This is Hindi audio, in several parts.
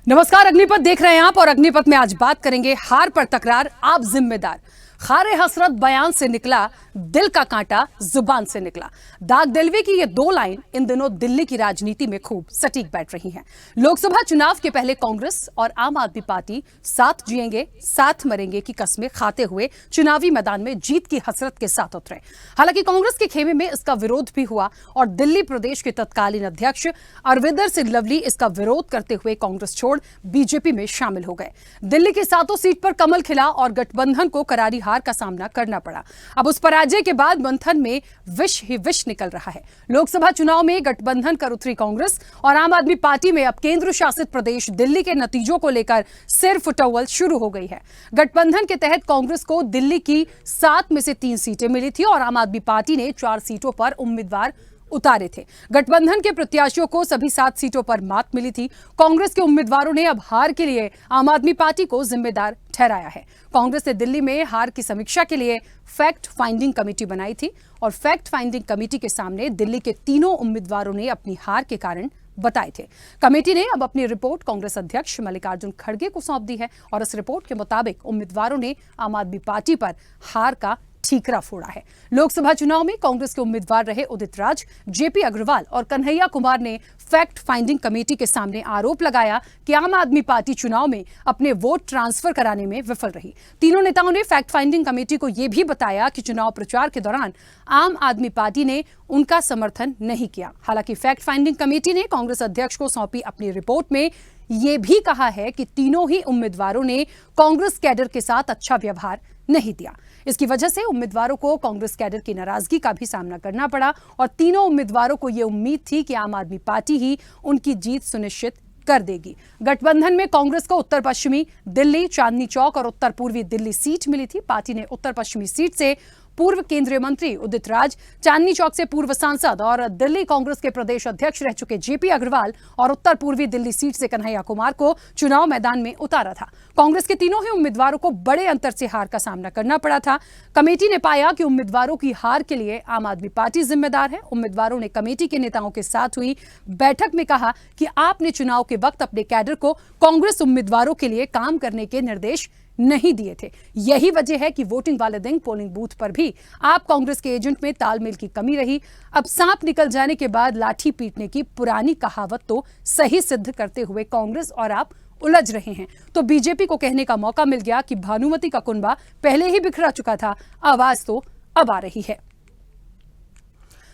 नमस्कार, अग्निपथ देख रहे हैं आप और अग्निपथ में आज बात करेंगे हार पर तकरार आप जिम्मेदार। खारे हसरत बयान से निकला, दिल का कांटा जुबान से निकला। दाग दिलवे की ये दो लाइन इन दिनों दिल्ली की राजनीति में खूब सटीक बैठ रही हैं। लोकसभा चुनाव के पहले कांग्रेस और आम आदमी पार्टी साथ जिएंगे साथ मरेंगे की कस्में खाते हुए चुनावी मैदान में जीत की हसरत के साथ उतरे। हालांकि कांग्रेस के खेमे में इसका विरोध भी हुआ और दिल्ली प्रदेश के तत्कालीन अध्यक्ष अरविंदर सिंह लवली इसका विरोध करते हुए कांग्रेस छोड़ बीजेपी में शामिल हो गए। दिल्ली की 7 सीट पर कमल खिला और गठबंधन को करारी हार का सामना करना पड़ा। अब उस पराजय के बाद मंथन में विष ही विष निकल रहा है। लोकसभा चुनाव में गठबंधन कर उतरी कांग्रेस और आम आदमी पार्टी में अब केंद्र शासित प्रदेश दिल्ली के नतीजों को लेकर सिर फुटौल शुरू हो गई है। गठबंधन के तहत कांग्रेस को दिल्ली की 7 में से 3 सीटें मिली थी और आम आदमी पार्टी ने 4 सीटों पर उम्मीदवार उतारे थे। गठबंधन के प्रत्याशियों को सभी 7 सीटों पर मात मिली थी। कांग्रेस के उम्मीदवारों ने अब हार के लिए आम आदमी पार्टी को जिम्मेदार ठहराया है। कांग्रेस ने दिल्ली में हार की समीक्षा के लिए फैक्ट फाइंडिंग कमेटी बनाई थी और फैक्ट फाइंडिंग कमेटी के सामने दिल्ली के तीनों उम्मीदवारों ने अपनी हार के कारण बताए थे। कमेटी ने अब अपनी रिपोर्ट कांग्रेस अध्यक्ष मल्लिकार्जुन खड़गे को सौंप दी है और इस रिपोर्ट के मुताबिक उम्मीदवारों ने आम आदमी पार्टी पर हार का ठीकरा फोड़ा है। लोकसभा चुनाव में कांग्रेस के उम्मीदवार रहे उदित राज, जेपी अग्रवाल और कन्हैया कुमार ने फैक्ट फाइंडिंग कमेटी के सामने आरोप लगाया कि आम आदमी पार्टी चुनाव में अपने वोट ट्रांसफर कराने में विफल रही। तीनों नेताओं ने फैक्ट फाइंडिंग कमेटी को यह भी बताया कि चुनाव प्रचार के दौरान आम आदमी पार्टी ने उनका समर्थन नहीं किया। हालांकि फैक्ट फाइंडिंग कमेटी ने कांग्रेस अध्यक्ष को सौंपी अपनी रिपोर्ट में यह भी कहा है कि तीनों ही उम्मीदवारों ने कांग्रेस कैडर के साथ अच्छा व्यवहार नहीं दिया। इसकी वजह से उम्मीदवारों को कांग्रेस कैडर की नाराजगी का भी सामना करना पड़ा और तीनों उम्मीदवारों को यह उम्मीद थी कि आम आदमी पार्टी ही उनकी जीत सुनिश्चित कर देगी। गठबंधन में कांग्रेस को उत्तर पश्चिमी दिल्ली, चांदनी चौक और उत्तर पूर्वी दिल्ली सीट मिली थी। पार्टी ने उत्तर पश्चिमी सीट से पूर्व केंद्रीय मंत्री उदित राज, चांदनी चौक से पूर्व सांसद और दिल्ली कांग्रेस के प्रदेश अध्यक्ष रह चुके जेपी अग्रवाल और उत्तर पूर्वी दिल्ली सीट से कन्हैया कुमार को चुनाव मैदान में उतारा था। कांग्रेस के तीनों ही उम्मीदवारों को बड़े अंतर से हार का सामना करना पड़ा था। कमेटी ने पाया कि उम्मीदवारों की हार के लिए आम आदमी पार्टी जिम्मेदार है। उम्मीदवारों ने कमेटी के नेताओं के साथ हुई बैठक में कहा कि आपने चुनाव के वक्त अपने कैडर को कांग्रेस उम्मीदवारों के लिए काम करने के निर्देश नहीं दिए थे। यही वजह है कि वोटिंग वाले दिन पोलिंग बूथ पर भी आप कांग्रेस के एजेंट में तालमेल की कमी रही। अब सांप निकल जाने के बाद लाठी पीटने की पुरानी कहावत तो सही सिद्ध करते हुए कांग्रेस और आप उलझ रहे हैं। तो बीजेपी को कहने का मौका मिल गया कि भानुमति का कुनबा पहले ही बिखरा चुका था, आवाज तो अब आ रही है।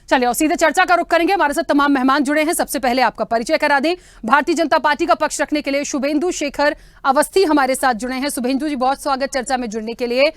चलिए और सीधे चर्चा का रुख करेंगे। हमारे साथ तमाम मेहमान जुड़े हैं। सबसे पहले आपका परिचय करा दें। भारतीय जनता पार्टी का पक्ष रखने के लिए शुभेंदु शेखर अवस्थी हमारे साथ जुड़े हैं। शुभेंदु जी, बहुत स्वागत चर्चा में जुड़ने के लिए।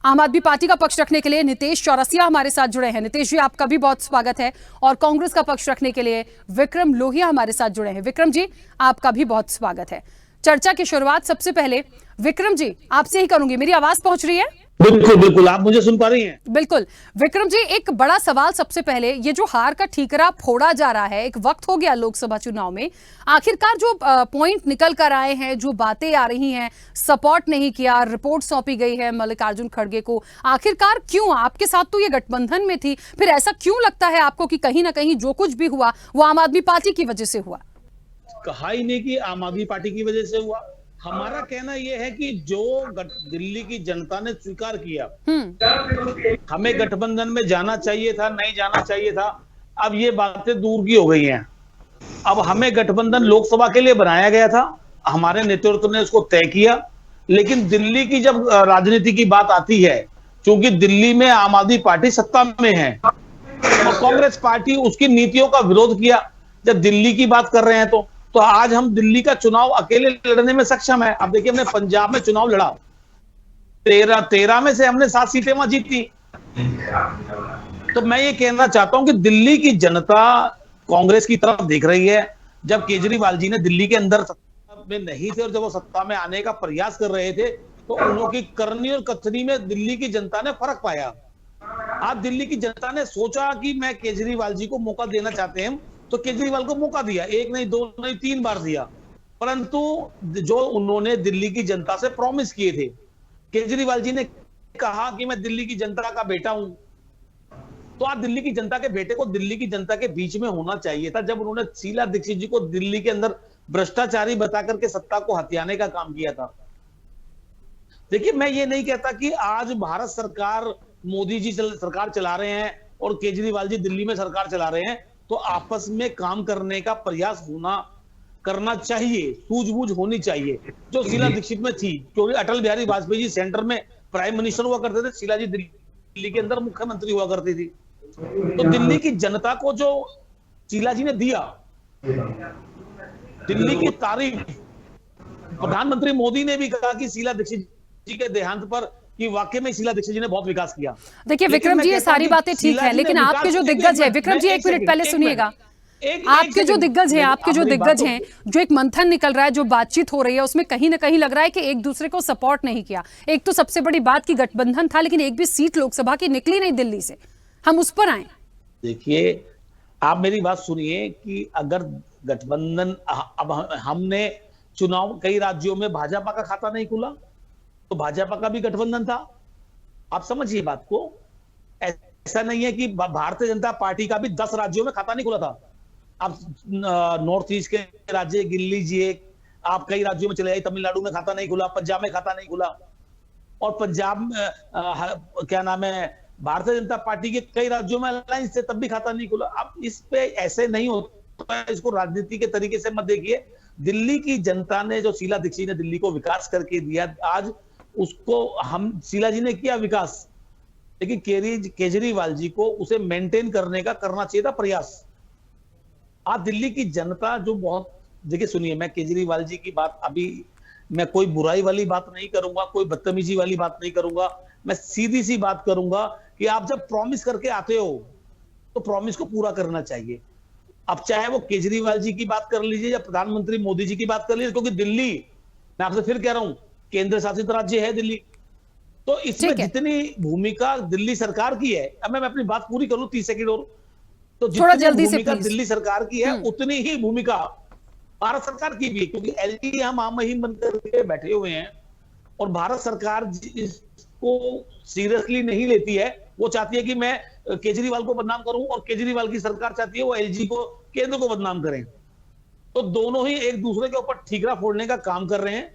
आम आदमी पार्टी का पक्ष रखने के लिए नितेश चौरसिया हमारे साथ जुड़े हैं। नितेश जी, आपका भी बहुत स्वागत है। और कांग्रेस का पक्ष रखने के लिए विक्रम लोहिया हमारे साथ जुड़े हैं। विक्रम जी, आपका भी बहुत स्वागत है। चर्चा की शुरुआत सबसे पहले विक्रम जी आपसे ही करूंगी। मेरी आवाज पहुंच रही है? बिल्कुल बिल्कुल, आप मुझे सुन पा रही हैं? बिल्कुल। विक्रम जी, एक बड़ा सवाल सबसे पहले, ये जो हार का ठीकरा फोड़ा जा रहा है, एक वक्त हो गया लोकसभा चुनाव में, आखिरकार जो पॉइंट निकल कर आए हैं, जो बातें आ रही हैं, सपोर्ट नहीं किया, रिपोर्ट सौंपी गई है मल्लिकार्जुन खड़गे को, आखिरकार क्यों? आपके साथ तो ये गठबंधन में थी, फिर ऐसा क्यों लगता है आपको कि कहीं ना कहीं जो कुछ भी हुआ वो आम आदमी पार्टी की वजह से हुआ? कहा ही नहीं कि आम आदमी पार्टी की वजह से हुआ। हमारा कहना यह है कि जो दिल्ली की जनता ने स्वीकार किया, हमें गठबंधन में जाना चाहिए था, नहीं जाना चाहिए था, अब ये बातें दूर की हो गई हैं। अब हमें गठबंधन लोकसभा के लिए बनाया गया था, हमारे नेतृत्व ने उसको तय किया, लेकिन दिल्ली की जब राजनीति की बात आती है, क्योंकि दिल्ली में आम आदमी पार्टी सत्ता में है और कांग्रेस पार्टी उसकी नीतियों का विरोध किया। जब दिल्ली की बात कर रहे हैं तो आज हम दिल्ली का चुनाव अकेले लड़ने में सक्षम है। अब देखिए, हमने पंजाब में चुनाव लड़ा, 13 में से हमने 7 सीटें वहां जीती। तो मैं ये कहना चाहता हूं कि दिल्ली की जनता कांग्रेस की तरफ देख रही है। जब केजरीवाल जी ने दिल्ली के अंदर सत्ता में नहीं थे और जब वो सत्ता में आने का प्रयास कर रहे थे, तो उनकी करनी और कथनी में दिल्ली की जनता ने फर्क पाया। आज दिल्ली की जनता ने सोचा कि मैं केजरीवाल जी को मौका देना चाहते हैं, तो केजरीवाल को मौका दिया, 1 नहीं 2 नहीं 3 बार दिया। परंतु जो उन्होंने दिल्ली की जनता से प्रॉमिस किए थे, केजरीवाल जी ने कहा कि मैं दिल्ली की जनता का बेटा हूं, तो आज दिल्ली की जनता के बेटे को दिल्ली की जनता के बीच में होना चाहिए था। जब उन्होंने शीला दीक्षित जी को दिल्ली के अंदर भ्रष्टाचारी बता करके सत्ता को हथियाने का काम किया था। देखिए, मैं ये नहीं कहता कि आज भारत सरकार, मोदी जी सरकार चला रहे हैं और केजरीवाल जी दिल्ली में सरकार चला रहे हैं, तो आपस में काम करने का प्रयास करना चाहिए, सूझबूझ होनी चाहिए, जो शीला दीक्षित में थी। क्योंकि अटल बिहारी वाजपेयी जी सेंटर में प्राइम मिनिस्टर हुआ करते थे, शीला जी दिल्ली के अंदर मुख्यमंत्री हुआ करती थी। तो दिल्ली की जनता को जो शीला जी ने दिया, दिल्ली की तारीफ, प्रधानमंत्री मोदी ने भी कहा कि शीला दीक्षित जी के देहांत पर कि वाकई में शीला दीक्षित जी ने बहुत विकास किया। देखिए विक्रम जी, ये सारी बातें ठीक है, लेकिन आपके जो दिग्गज है, विक्रम जी एक मिनट पहले सुनिएगा, आपके जो दिग्गज हैं, जो एक मंथन निकल रहा है, जो बातचीत हो रही है, उसमें कहीं ना कहीं लग रहा है कि एक दूसरे को सपोर्ट नहीं किया। एक तो सबसे बड़ी बात की गठबंधन था, लेकिन एक भी सीट लोकसभा की निकली नहीं दिल्ली से। हम उस पर आए। देखिए, आप मेरी बात सुनिए कि अगर गठबंधन, अब हमने चुनाव, कई राज्यों में भाजपा का खाता नहीं खुला, तो भाजपा का भी गठबंधन था। आप समझिए बात को, ऐसा नहीं है कि भारतीय जनता पार्टी का भी 10 राज्यों में खाता नहीं खुला था। आप नॉर्थ ईस्ट के राज्य गिन लीजिए, आप कई राज्यों में चले जाइए, तमिलनाडु में खाता नहीं खुला, पंजाब में खाता नहीं खुला, और पंजाब में क्या नाम है, भारतीय जनता पार्टी के कई राज्यों में अलायंस से, तब भी खाता नहीं खुला। अब इस पे ऐसे नहीं होता, इसको राजनीति के तरीके से मत देखिए। दिल्ली की जनता ने, जो शीला दीक्षित ने दिल्ली को विकास करके दिया, आज उसको हम, शीला जी ने किया विकास, लेकिन केजरीवाल जी को उसे मेंटेन करने का करना चाहिए था प्रयास। आज दिल्ली की जनता जो बहुत, देखिए सुनिए, मैं केजरीवाल जी की बात, अभी मैं कोई बुराई वाली बात नहीं करूंगा, कोई बदतमीजी वाली बात नहीं करूंगा, मैं सीधी सी बात करूंगा कि आप जब प्रॉमिस करके आते हो तो प्रॉमिस को पूरा करना चाहिए। अब चाहे वो केजरीवाल जी की बात कर लीजिए या प्रधानमंत्री मोदी जी की बात कर लीजिए, क्योंकि दिल्ली, मैं आपसे फिर कह रहा हूं, केंद्र शासित राज्य है दिल्ली, तो इसमें जितनी भूमिका दिल्ली सरकार की है, अब मैं अपनी बात पूरी कर लूं 30 सेकंड और, तो जितनी भूमिका दिल्ली सरकार की है, उतनी ही भूमिका भारत सरकार की भी, क्योंकि एलजी हम आम ही बनकर के बैठे हुए हैं और भारत सरकार इसको सीरियसली नहीं लेती है। वो चाहती है कि मैं केजरीवाल को बदनाम करूं और केजरीवाल की सरकार चाहती है वो एलजी को, केंद्र को बदनाम करें। तो दोनों ही एक दूसरे के ऊपर ठीकरा फोड़ने का काम कर रहे हैं।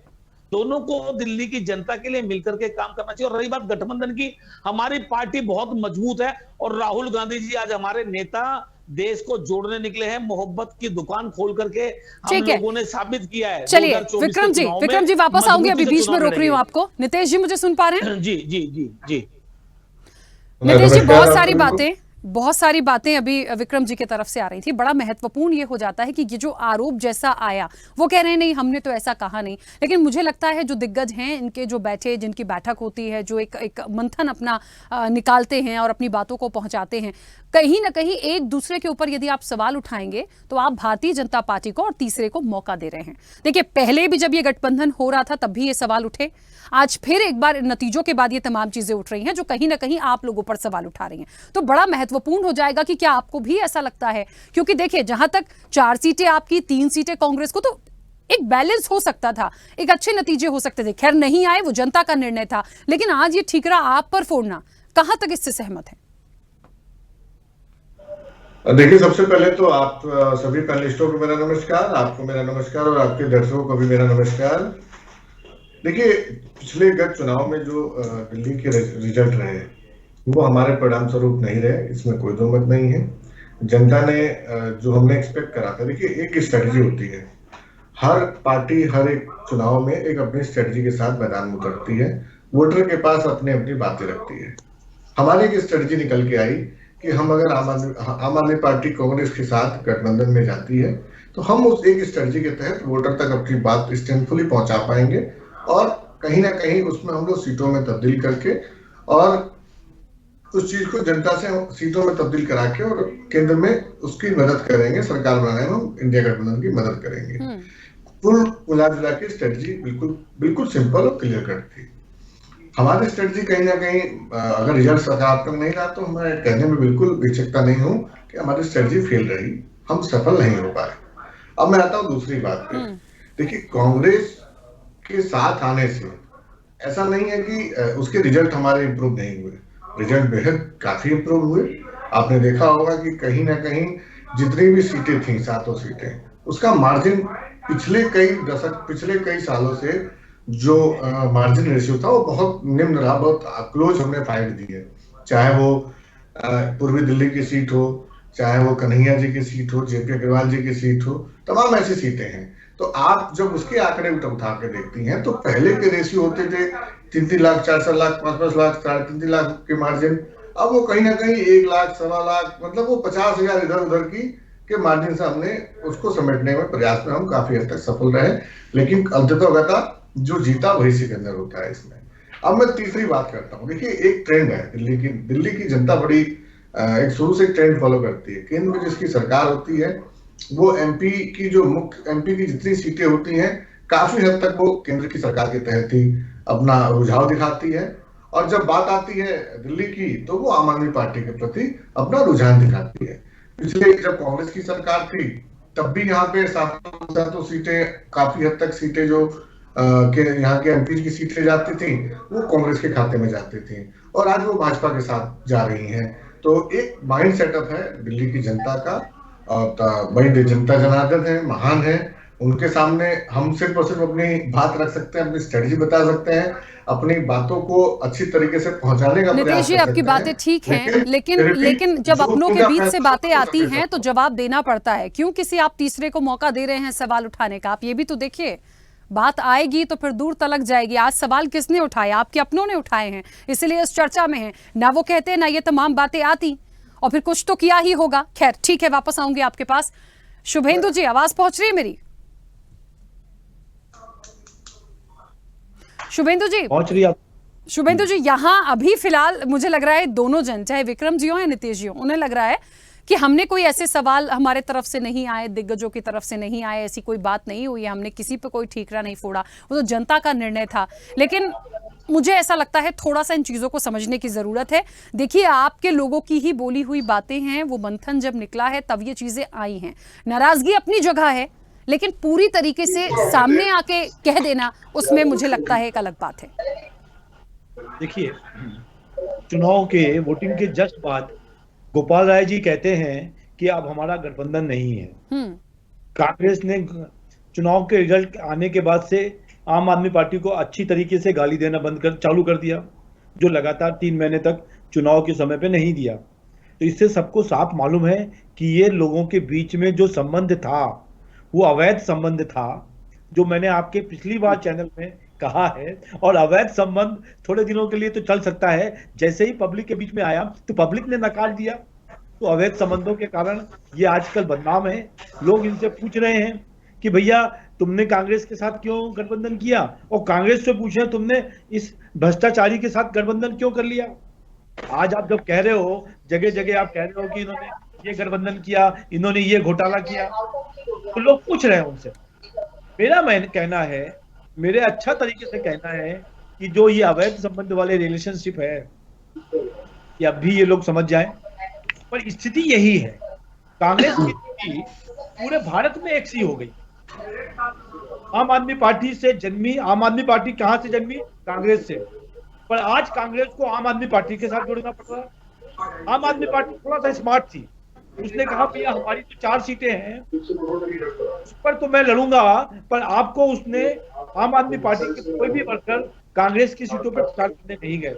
दोनों को दिल्ली की जनता के लिए मिलकर के काम करना चाहिए। और रही बात गठबंधन की, हमारी पार्टी बहुत मजबूत है और राहुल गांधी जी आज हमारे नेता देश को जोड़ने निकले हैं। मोहब्बत की दुकान खोल करके हम लोगों ने साबित किया है। चलिए विक्रम जी वापस आऊंगी, अभी बीच में रोक रही हूँ आपको। नितेश जी मुझे सुन पा रहे हैं? जी जी जी जी नितेश जी, बहुत सारी बातें अभी विक्रम जी की तरफ से आ रही थी। बड़ा महत्वपूर्ण ये हो जाता है कि ये जो आरोप जैसा आया, वो कह रहे हैं नहीं हमने तो ऐसा कहा नहीं, लेकिन मुझे लगता है जो दिग्गज हैं, इनके जो जिनकी बैठक होती है, जो एक मंथन अपना निकालते हैं और अपनी बातों को पहुंचाते हैं, कहीं ना कहीं एक दूसरे के ऊपर यदि आप सवाल उठाएंगे तो आप भारतीय जनता पार्टी को और तीसरे को मौका दे रहे हैं। देखिए, पहले भी जब ये गठबंधन हो रहा था तब भी ये सवाल उठे, आज फिर एक बार नतीजों के बाद ये तमाम चीजें उठ रही हैं जो कहीं ना कहीं आप लोगों पर सवाल उठा रही हैं। तो बड़ा महत्वपूर्ण हो जाएगा कि क्या आपको भी ऐसा लगता है, क्योंकि देखिए जहां तक 4 सीटें आपकी, 3 सीटें कांग्रेस को, तो एक बैलेंस हो सकता था, एक अच्छे नतीजे हो सकते थे। खैर नहीं आए, वो जनता का निर्णय था, लेकिन आज ये ठीकरा आप पर फोड़ना, कहां तक इससे सहमत है? देखिए, सबसे पहले तो आप सभी पैनलिस्टों को मेरा नमस्कार, आपको मेरा नमस्कार और आपके दर्शकों को भी मेरा नमस्कार। देखिए, पिछले गत चुनाव में जो दिल्ली के रिजल्ट रहे वो हमारे परिणाम स्वरूप नहीं रहे, इसमें कोई दो मत नहीं है। जनता ने जो हमने एक्सपेक्ट करा था, देखिए एक स्ट्रेटजी होती है, हर पार्टी हर एक चुनाव में एक अपनी स्ट्रेटजी के साथ मैदान में उतरती है, वोटर के पास अपनी अपनी बातें रखती है। हमारी एक स्ट्रेटजी निकल के आई कि हम अगर आम आदमी पार्टी कांग्रेस के साथ गठबंधन में जाती है तो हम उस एक स्ट्रेटजी के तहत वोटर तक अपनी बात स्ट्रेंथफुली पहुंचा पाएंगे और कहीं ना कहीं उसमें हम लोग सीटों में तब्दील करके और उस चीज को जनता से सीटों में तब्दील करा के और केंद्र में उसकी मदद करेंगे, सरकार बनाने में हम इंडिया गठबंधन की मदद करेंगे। कुल मिला जुला के स्ट्रेटजी बिल्कुल सिंपल और क्लियर कट थी। हमारी स्ट्रेटजी कहीं ना कहीं अगर रिजल्ट सकारात्मक नहीं रहा तो मैं कहने में बिल्कुल हिचकता नहीं हूँ कि हमारी स्ट्रेटजी फेल रही, हम सफल नहीं हो पाए। अब मैं आता हूँ दूसरी बात पे। देखिए, कांग्रेस के साथ आने से ऐसा नहीं है कि उसके रिजल्ट हमारे इंप्रूव नहीं हुए, रिजल्ट बेहद काफी इंप्रूव हुए। आपने देखा होगा कि कहीं ना कहीं जितनी भी सीटें थी, 7 सीटें, उसका मार्जिन पिछले कई सालों से जो मार्जिन रेशियो था वो बहुत निम्न रहा, बहुत क्लोज हमने फाइट दी है। चाहे वो पूर्वी दिल्ली की सीट हो, चाहे वो कन्हैया जी की सीट हो, जेपी अग्रवाल जी की सीट हो, तमाम ऐसी सीटें हैं। तो आप जब उसके आंकड़े उठा के देखती हैं तो पहले के रेशियो होते थे 3-3 लाख, 4-4 लाख, 5-5 लाख, 3.5 लाख के मार्जिन। अब वो कहीं ना कहीं 1 लाख, 1.25 लाख, मतलब वो 50,000 इधर उधर की के मार्जिन से हमने उसको समेटने में प्रयास में हम काफी हद तक सफल रहे। लेकिन अंततः जो जीता वही सिकंदर होता है इसमें। अब मैं तीसरी बात करता हूँ। देखिए, एक ट्रेंड है दिल्ली की जनता बड़ी एक शुरू से ट्रेंड फॉलो करती है। केंद्र में जिसकी सरकार होती है वो एमपी की जितनी सीटें होती हैं काफी हद तक वो केंद्र की सरकार के तहत ही अपना रुझाव दिखाती है, और जब बात आती है दिल्ली की तो वो आम आदमी पार्टी के प्रति अपना रुझान दिखाती है। पिछले जब कांग्रेस की सरकार थी तब भी यहाँ पे सातों सीटें, काफी हद तक सीटें जो यहाँ के एमपी की सीटें जाती थी वो कांग्रेस के खाते में जाती थी, और आज वो भाजपा के साथ जा रही हैं। तो एक माइंड सेटअप है दिल्ली की जनता का, और बड़ी जनता जनार्दन है, महान है। उनके सामने हम सिर्फ और सिर्फ अपनी बात रख सकते हैं, अपनी स्ट्रेटजी बता सकते हैं, अपनी बातों को अच्छी तरीके से पहुंचाने का नितेश जी, आपकी बातें ठीक हैं, लेकिन जब अपनों के बीच से बातें आती हैं तो जवाब देना पड़ता है। क्यों किसी आप तीसरे को मौका दे रहे हैं सवाल उठाने का? आप ये भी तो देखिए, बात आएगी तो फिर दूर तलक जाएगी। आज सवाल किसने उठाया? आपके अपनों ने उठाए हैं, इसलिए इस चर्चा में है ना। वो कहते हैं ना ये तमाम बातें आती, और फिर कुछ तो किया ही होगा। खैर ठीक है, वापस आऊंगी आपके पास। शुभेंदु जी, आवाज पहुंच रही है मेरी? शुभेंदु जी पहुंच रही है? शुभेंदु जी, यहाँ अभी फिलहाल मुझे लग रहा है दोनों जन, चाहे विक्रम जी हो या नीतीश जी हो, उन्हें लग रहा है कि हमने कोई ऐसे सवाल हमारे तरफ से नहीं आए, दिग्गजों की तरफ से नहीं आए, ऐसी कोई बात नहीं हुई है, हमने किसी पे कोई ठीकरा नहीं फोड़ा, वो तो जनता का निर्णय था। लेकिन मुझे ऐसा लगता है थोड़ा सा इन चीजों को समझने की जरूरत है। देखिए, आपके लोगों की ही बोली हुई बातें हैं, वो मंथन जब निकला है तब ये चीजें आई हैं। नाराजगी अपनी जगह है, लेकिन पूरी तरीके से सामने आके कह देना, उसमें मुझे लगता है एक अलग बात है। देखिए, चुनाव के वोटिंग के जस्ट बाद गोपाल राय जी कहते हैं कि अब हमारा गठबंधन नहीं है। कांग्रेस ने चुनाव के रिजल्ट आने के बाद से आम आदमी पार्टी को अच्छी तरीके से गाली देना चालू कर दिया, जो लगातार 3 महीने तक चुनाव के समय पे नहीं दिया। तो इससे सबको साफ मालूम है कि ये लोगों के बीच में जो संबंध था वो अवैध संबंध था, जो मैंने आपके पिछली बार चैनल में कहा है। और अवैध संबंध थोड़े दिनों के लिए तो चल सकता है, जैसे ही पब्लिक के बीच में आया तो पब्लिक ने नकार दिया। तो अवैध संबंधों के कारण ये आजकल बदनाम है। लोग इनसे पूछ रहे हैं कि भैया तुमने कांग्रेस के साथ क्यों गठबंधन किया, और कांग्रेस से पूछे तुमने इस भ्रष्टाचारी के साथ गठबंधन क्यों कर लिया। आज आप जब कह रहे हो, जगह जगह आप कह रहे हो कि इन्होंने ये गठबंधन किया, इन्होंने ये घोटाला किया, तो लोग पूछ रहे हैं उनसे। मेरा कहना है, मेरे अच्छा तरीके से कहना है कि जो ये अवैध संबंध वाले रिलेशनशिप है, ये अब भी ये लोग समझ जाएं। पर स्थिति यही है, कांग्रेस की स्थिति पूरे भारत में एक सी हो गई। आम आदमी पार्टी से जन्मी, आम आदमी पार्टी कहां से जन्मी? कांग्रेस से। पर आज कांग्रेस को आम आदमी पार्टी के साथ जुड़ना पड़ रहा है। आम आदमी पार्टी थोड़ा सा स्मार्ट थी, उसने कहा भैया हमारी तो 4 सीटें हैं, उस पर तो मैं लड़ूंगा, पर आपको उसने आम आदमी पार्टी के कोई भी वर्कर कांग्रेस की सीटों पर प्रचार करने नहीं गए।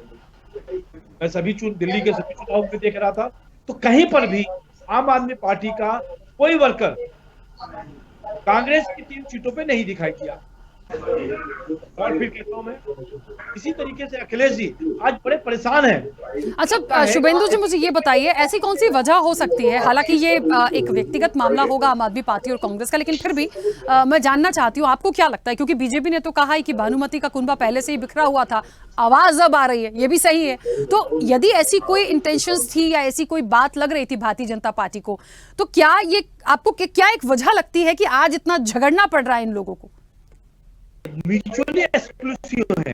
मैं दिल्ली के सभी चुनाव में देख रहा था, तो कहीं पर भी आम आदमी पार्टी का कोई वर्कर कांग्रेस की 3 सीटों पे नहीं दिखाई दिया। और फिर कहता हूं मैं, इसी तरीके से अखिलेश जी आज बड़े परेशान हैं। अच्छा शुभेंदु जी, मुझे ये बताइए, ऐसी कौन सी वजह हो सकती है? हालांकि ये एक व्यक्तिगत मामला होगा आम आदमी पार्टी और कांग्रेस का, लेकिन फिर भी मैं जानना चाहती हूँ आपको क्या लगता है, क्योंकि बीजेपी ने तो कहा है कि भानुमति का कुनबा पहले से ही बिखरा हुआ था, आवाज अब आ रही है, ये भी सही है। तो यदि ऐसी कोई इंटेंशंस थी या ऐसी कोई बात लग रही थी भारतीय जनता पार्टी को, तो क्या ये आपको क्या एक वजह लगती है कि आज इतना झगड़ना पड़ रहा है इन लोगों को? म्यूचुअली एक्सक्लूसिव है।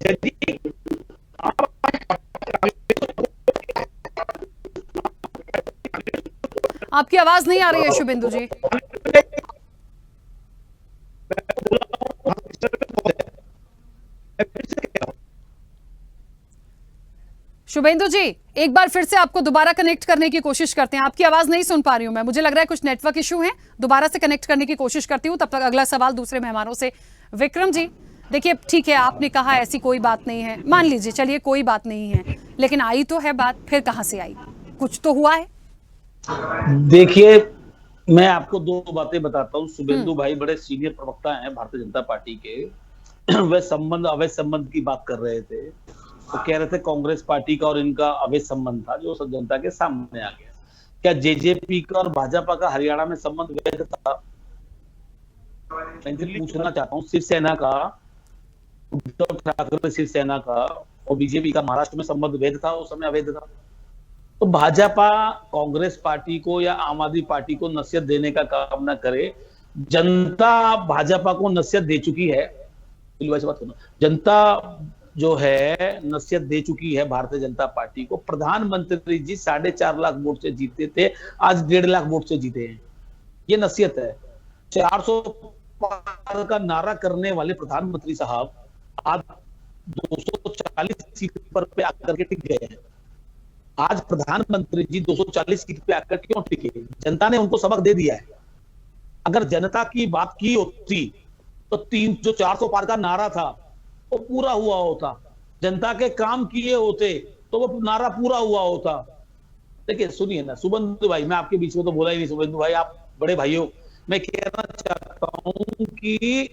यदि आपकी आवाज नहीं आ रही है शुभेंदु जी। शुभेंदु जी, एक बार फिर से आपको दोबारा कनेक्ट करने की कोशिश करते हैं। आपकी आवाज नहीं सुन पा रही हूं मैं, मुझे लग रहा है कुछ नेटवर्क इशू है। दोबारा से कनेक्ट करने की कोशिश करती हूं, तब तक अगला सवाल दूसरे मेहमानों से। विक्रम जी, देखिए ठीक है, आपने कहा ऐसी कोई बात नहीं है, मान लीजिए चलिए कोई बात नहीं है, लेकिन आई तो है बात, फिर कहां से आई? कुछ तो हुआ है। देखिए, मैं आपको दो बातें बताता हूँ। शुभेंदु भाई बड़े सीनियर प्रवक्ता हैं भारतीय जनता पार्टी के। वे संबंध, अवैध संबंध की बात कर रहे थे, तो कह रहे थे कांग्रेस पार्टी का और इनका अवैध संबंध था जो सब जनता के सामने आ गया। क्या जेजेपी का और भाजपा का हरियाणा में संबंध वैध था? मैं पूछना चाहता हूँ, शिवसेना का, उद्धव ठाकरे शिवसेना का और बीजेपी का महाराष्ट्र में संबंध वैध था, उस समय अवैध था? तो भाजपा कांग्रेस पार्टी को या आम आदमी पार्टी को नसीहत देने का काम ना करे। जनता भाजपा को नसीहत दे चुकी है। जनता जो है नसीहत दे चुकी है भारतीय जनता पार्टी को। प्रधानमंत्री जी 4.5 लाख वोट से जीते थे, आज 1.5 लाख वोट से जीते हैं। ये नसीहत है। 400 पार का नारा करने वाले प्रधानमंत्री साहब आज 240 सीट पर आकर के टिक गए हैं। आज प्रधानमंत्री जी 240 सीट पे आकर क्यों टिके? जनता ने उनको सबक दे दिया है। अगर जनता की बात की होती तो 400 पार का नारा था वो पूरा हुआ होता। जनता के काम किए होते तो वो नारा पूरा हुआ होता। देखिए सुनिए ना शुभेंदु भाई, मैं आपके बीच में तो बोला ही नहीं। शुभेंदु भाई आप बड़े भाई हो। मैं कहना चाहता हूं कि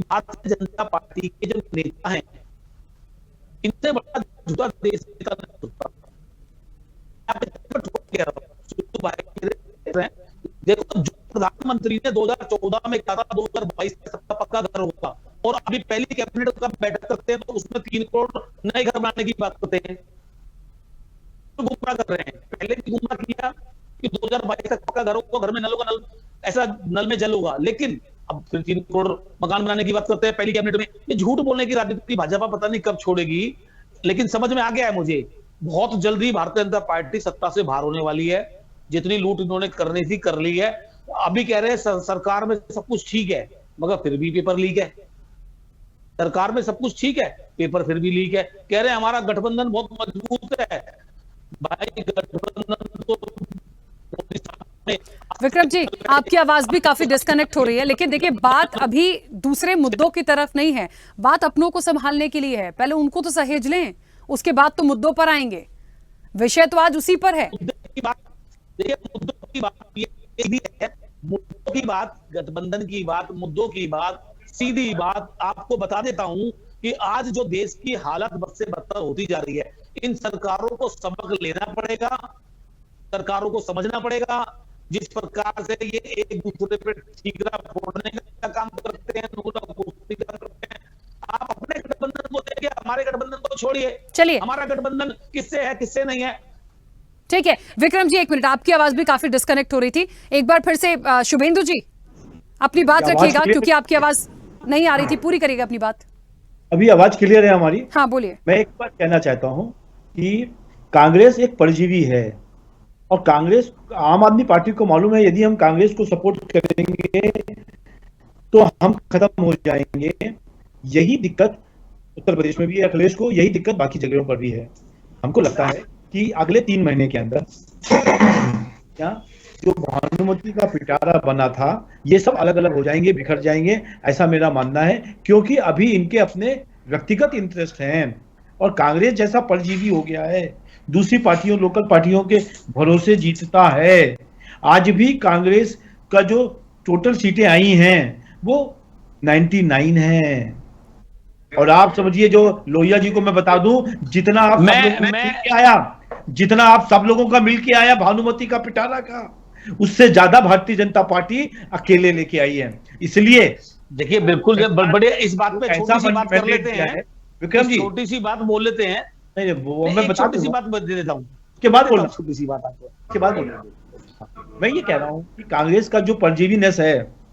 भारतीय जनता पार्टी के जो नेता हैं, इनसे बड़ा झूठा देश नेता नहीं होता। देखो, जो प्रधानमंत्री ने 2014 में कहा था 2022 तक सबका पक्का घर होगा, और अभी पहली कैबिनेट का बैठक करते हैं तो उसमें 3 करोड़ नए घर बनाने की बात करते हैं। तो गुमराह कर रहे हैं। पहले भी गुमराह किया कि 2022 तक पक्का घर होगा, घर में नल होगा, नल ऐसा नल में जल होगा, लेकिन अब फिर 3 करोड़ मकान बनाने की बात करते हैं पहली कैबिनेट में। ये झूठ बोलने की राजनीति भाजपा पता नहीं कब छोड़ेगी, लेकिन समझ में आ गया है मुझे, बहुत जल्दी भारतीय जनता पार्टी सत्ता से बाहर होने वाली है। जितनी लूट इन्होंने करनी थी कर ली है। अभी कह रहे हैं सरकार में सब कुछ ठीक है, मगर फिर भी पेपर लीक है। सरकार में सब कुछ ठीक है, पेपर फिर भी लीक है। कह रहे हैं हमारा गठबंधन बहुत मजबूत है। भाई गठबंधन तो विक्रम जी, आपकी आवाज भी काफी डिस्कनेक्ट हो रही है, लेकिन देखिए बात अभी दूसरे मुद्दों की तरफ नहीं है, बात अपनों को संभालने के लिए है। पहले उनको तो सहेज लें, उसके बाद तो मुद्दों पर आएंगे। विषय तो आज उसी पर है। मुद्दों की बात, गठबंधन की बात, मुद्दों की बात, सीधी बात आपको बता देता हूं कि आज जो देश की हालत बद से बदतर होती जा रही है, इन सरकारों को सबक लेना पड़ेगा, सरकारों को समझना पड़ेगा। जिस प्रकार से ये एक दूसरे पे ठीकरा फोड़ने का काम करते हैं, करते हैं। आप अपने गठबंधन को देखिए, हमारे गठबंधन को छोड़िए। चलिए, हमारा गठबंधन किससे है किससे नहीं है। ठीक है विक्रम जी, 1 मिनट, आपकी आवाज भी काफी डिस्कनेक्ट हो रही थी। एक बार फिर से शुभेंदु जी अपनी बात रखिएगा, क्योंकि आपकी आवाज नहीं आ रही थी। पूरी करिएगा अपनी बात। अभी आवाज क्लियर है हमारी? हाँ बोलिए। मैं एक बात कहना चाहता हूं कि कांग्रेस एक परजीवी है, और कांग्रेस, आम आदमी पार्टी को मालूम है यदि हम कांग्रेस को सपोर्ट करेंगे तो हम खत्म हो जाएंगे। यही दिक्कत उत्तर प्रदेश में भी है अखिलेश को, यही दिक्कत बाकी जगहों पर भी है। हमको लगता है कि अगले 3 महीने के अंदर क्या जो भानुमति का पिटारा बना था, ये सब अलग अलग हो जाएंगे, बिखर जाएंगे, ऐसा मेरा मानना है। क्योंकि अभी इनके अपने व्यक्तिगत इंटरेस्ट हैं, और कांग्रेस जैसा परजीवी हो गया है, दूसरी पार्टियों, लोकल पार्टियों के भरोसे जीतता है। आज भी कांग्रेस का जो टोटल सीटें आई हैं वो 99 हैं। और आप समझिए, जो लोहिया जी को मैं बता दूं, जितना आप जितना आप सब लोगों का मिलके आया भानुमति का पिटारा का, उससे ज्यादा भारतीय जनता पार्टी अकेले लेके आई है। इसलिए देखिए बिल्कुल बड़े इस बात पे छोटी सी बात कर लेते हैं विक्रम जी, छोटी सी बात बोल लेते हैं। नहीं वो मैं बता छोटी सी बात दे देता हूँ, के बाद बोलना, छोटी सी बात आपको के बाद बोलना। मैं ये कह रहा हूँ कि कांग्रेस का जो परजीवीनेस है,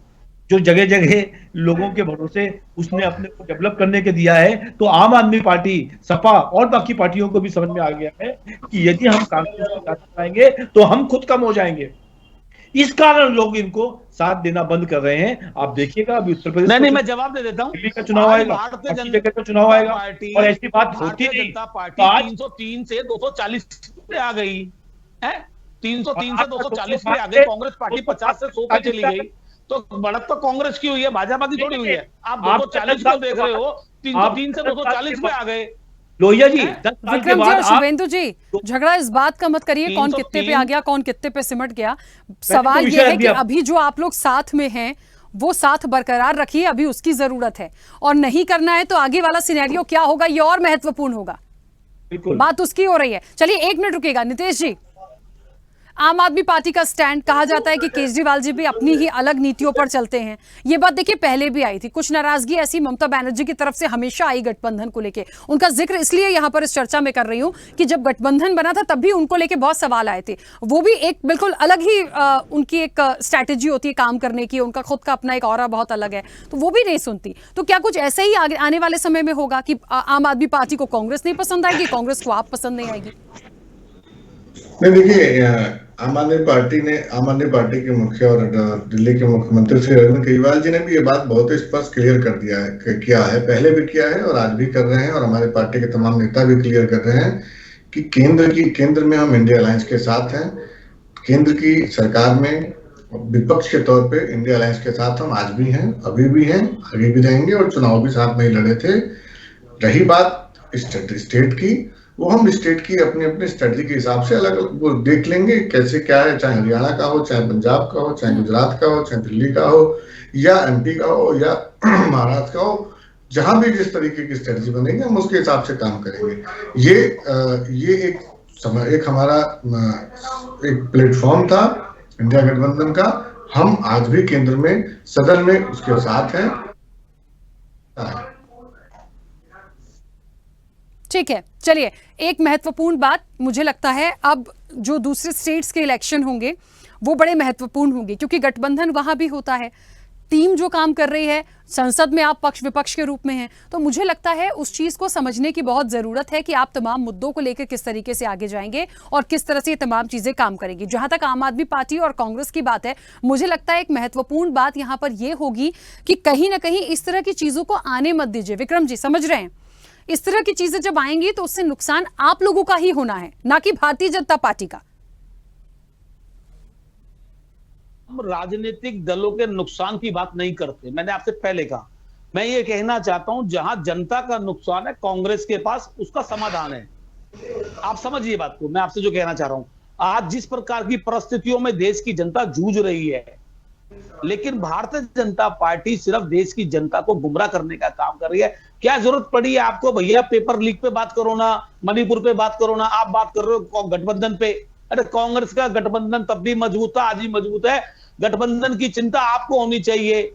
जो जगह जगह लोगों के भरोसे उसने अपने को डेवलप करने के दिया है, तो आम आदमी पार्टी, सपा और बाकी पार्टियों को भी समझ में आ गया है कि यदि हम कांग्रेस को साथ पाएंगे तो हम खुद कम हो जाएंगे। इस कारण लोग इनको साथ देना बंद कर रहे हैं। आप देखिएगा अभी उत्तर प्रदेश नहीं, मैं जवाब दे देता हूँ। दिल्ली का चुनाव आएगा, भारतीय बाकी जगह का चुनाव आएगा, और ऐसी बात होती नहीं। जनता पार्टी तो आज 303 से 240 पे आ गई है, 303 से आपका 240 तो पे आ गई। कांग्रेस पार्टी 50 से 100 पे चली गई, तो बढ़त तो कांग्रेस की हुई है, भाजपा की थोड़ी हुई है। आप 240 क्यों देख रहे हो? 303 से 240 पे आ गए। लोहिया जी 10 साल के विक्रम जी बाद और शुभेंदु जी, झगड़ा इस बात का मत करिए कौन कितने पे आ गया, कौन कितने पे सिमट गया। सवाल विषय यह है अभी कि आप- अभी जो आप लोग साथ में हैं वो साथ बरकरार रखिए, अभी उसकी जरूरत है। और नहीं करना है तो आगे वाला सिनेरियो क्या होगा ये और महत्वपूर्ण होगा। बिल्कुल बात उसकी हो रही है। चलिए 1 मिनट रुकेगा नितेश जी। आम आदमी पार्टी का स्टैंड, कहा जाता है कि केजरीवाल जी भी अपनी ही अलग नीतियों पर चलते हैं। ये बात देखिए पहले भी आई थी, कुछ नाराजगी ऐसी ममता बनर्जी की तरफ से हमेशा आई गठबंधन को लेके। उनका जिक्र इसलिए यहां पर इस चर्चा में कर रही हूं कि जब गठबंधन बना था तब भी उनको लेके बहुत सवाल आए थे। वो भी एक बिल्कुल अलग ही उनकी एक स्ट्रैटेजी होती है काम करने की, उनका खुद का अपना एक ऑरा बहुत अलग है, तो वो भी नहीं सुनती। तो क्या कुछ ऐसे ही आगे आने वाले समय में होगा कि आम आदमी पार्टी को कांग्रेस नहीं पसंद आएगी, कांग्रेस को आप पसंद नहीं आएगी? नहीं, देखिए, आम आदमी पार्टी के मुखिया और दिल्ली के मुख्यमंत्री श्री अरविंद केजरीवाल जी ने भी ये बात बहुत स्पष्ट क्लियर कर दिया है, किया है, पहले भी किया है और आज भी कर रहे हैं, और हमारे पार्टी के तमाम नेता भी क्लियर कर रहे हैं कि केंद्र में हम इंडिया अलायंस के साथ हैं। केंद्र की सरकार में विपक्ष के तौर पे इंडिया अलायंस के साथ हम आज भी हैं, अभी भी हैं, आगे भी रहेंगे, और चुनाव भी साथ में ही लड़े थे। रही बात स्टेट की, वो हम स्टेट की अपने अपने स्ट्रेटजी के हिसाब से अलग वो देख लेंगे कैसे क्या है, चाहे हरियाणा का हो, चाहे पंजाब का हो, चाहे गुजरात का हो, चाहे दिल्ली का हो, या एमपी का हो, या महाराष्ट्र का हो, जहां भी जिस तरीके की स्ट्रेटजी बनेगी हम उसके हिसाब से काम करेंगे। ये एक हमारा एक प्लेटफॉर्म था इंडिया गठबंधन का। हम आज भी केंद्र में सदन में उसके साथ हैं। ठीक है, चलिए एक महत्वपूर्ण बात मुझे लगता है, अब जो दूसरे स्टेट्स के इलेक्शन होंगे वो बड़े महत्वपूर्ण होंगे, क्योंकि गठबंधन वहां भी होता है, टीम जो काम कर रही है, संसद में आप पक्ष विपक्ष के रूप में हैं, तो मुझे लगता है उस चीज को समझने की बहुत जरूरत है कि आप तमाम मुद्दों को लेकर किस तरीके से आगे जाएंगे और किस तरह से ये तमाम चीजें काम करेंगी। जहां तक आम आदमी पार्टी और कांग्रेस की बात है, मुझे लगता है एक महत्वपूर्ण बात यहां पर यह होगी कि कहीं ना कहीं इस तरह की चीजों को आने मत दीजिए। विक्रम जी समझ रहे हैं, इस तरह की चीजें जब आएंगी तो उससे नुकसान आप लोगों का ही होना है, ना कि भारतीय जनता पार्टी का। हम राजनीतिक दलों के नुकसान की बात नहीं करते, मैंने आपसे पहले कहा। मैं ये कहना चाहता हूं जहां जनता का नुकसान है कांग्रेस के पास उसका समाधान है। आप समझिए बात को, मैं आपसे जो कहना चाह रहा हूं, आज जिस प्रकार की परिस्थितियों में देश की जनता जूझ रही है, लेकिन भारतीय जनता पार्टी सिर्फ देश की जनता को गुमराह करने का काम कर रही है। क्या जरूरत पड़ी है आपको भैया पेपर लीक पे बात करो ना, मणिपुर पे बात करो ना, आप बात कर रहे हो गठबंधन पे। अरे कांग्रेस का गठबंधन तब भी मजबूत था, आज भी मजबूत है। गठबंधन की चिंता आपको होनी चाहिए।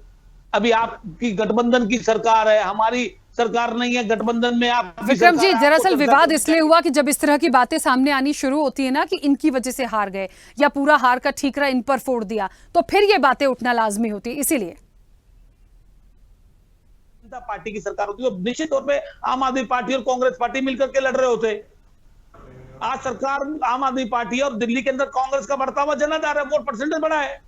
अभी आपकी गठबंधन की सरकार है, हमारी सरकार नहीं है, गठबंधन में आप। विक्रम जी दरअसल विवाद इसलिए हुआ कि जब इस तरह की बातें सामने आनी शुरू होती है ना कि इनकी वजह से हार गए या पूरा हार का ठीकरा इन पर फोड़ दिया, तो फिर ये बातें उठना लाजमी होती है। इसीलिए जनता पार्टी की सरकार होती है, निश्चित तौर पे आम आदमी पार्टी और कांग्रेस पार्टी मिलकर के लड़ रहे होते। आज सरकार आम आदमी पार्टी और दिल्ली के अंदर कांग्रेस का बढ़ता हुआ जनाधार है, वोट परसेंटेज बढ़ा है।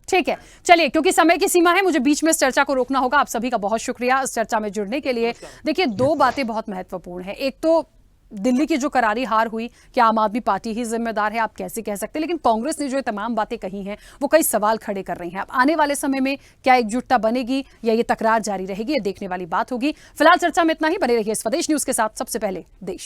ठीक है, चलिए क्योंकि समय की सीमा है, मुझे बीच में इस चर्चा को रोकना होगा। आप सभी का बहुत शुक्रिया इस चर्चा में जुड़ने के लिए। देखिए दो बातें बहुत महत्वपूर्ण है, एक तो दिल्ली की जो करारी हार हुई, क्या आम आदमी पार्टी ही जिम्मेदार है, आप कैसे कह सकते हैं, लेकिन कांग्रेस ने जो तमाम बातें कही हैं वो कई सवाल खड़े कर रही हैं। अब आने वाले समय में क्या एकजुटता बनेगी या ये तकरार जारी रहेगी, ये देखने वाली बात होगी। फिलहाल चर्चा में इतना ही, बने रहिए स्वदेश न्यूज के साथ। सबसे पहले देश।